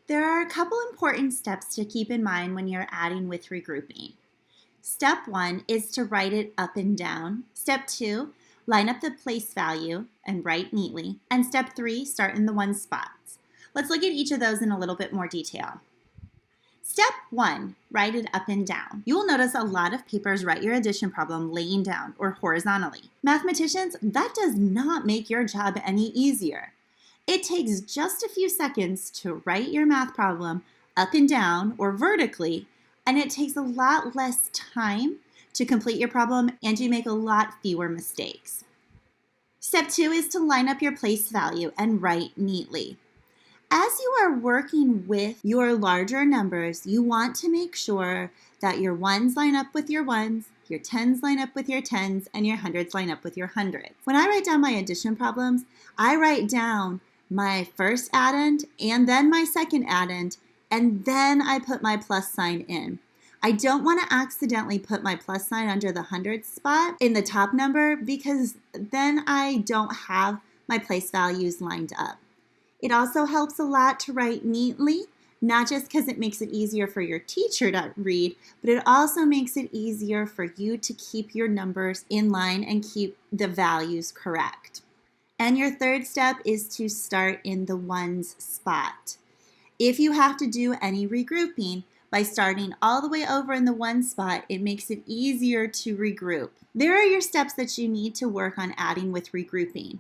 There are a couple important steps to keep in mind when you're adding with regrouping. Step 1 is to write it up and down. Step 2, line up the place value and write neatly. And step 3, start in the one spots. Let's look at each of those in a little bit more detail. Step 1, write it up and down. You will notice a lot of papers write your addition problem laying down or horizontally. Mathematicians, that does not make your job any easier. It takes just a few seconds to write your math problem up and down or vertically, and it takes a lot less time to complete your problem and you make a lot fewer mistakes. Step 2 is to line up your place value and write neatly. As you are working with your larger numbers, you want to make sure that your ones line up with your ones, your tens line up with your tens, and your hundreds line up with your hundreds. When I write down my addition problems, I write down my first addend and then my second addend, and then I put my plus sign in. I don't want to accidentally put my plus sign under the hundreds spot in the top number because then I don't have my place values lined up. It also helps a lot to write neatly, not just because it makes it easier for your teacher to read, but it also makes it easier for you to keep your numbers in line and keep the values correct. And your third step is to start in the ones spot. If you have to do any regrouping, by starting all the way over in the one spot, it makes it easier to regroup. There are your steps that you need to work on adding with regrouping.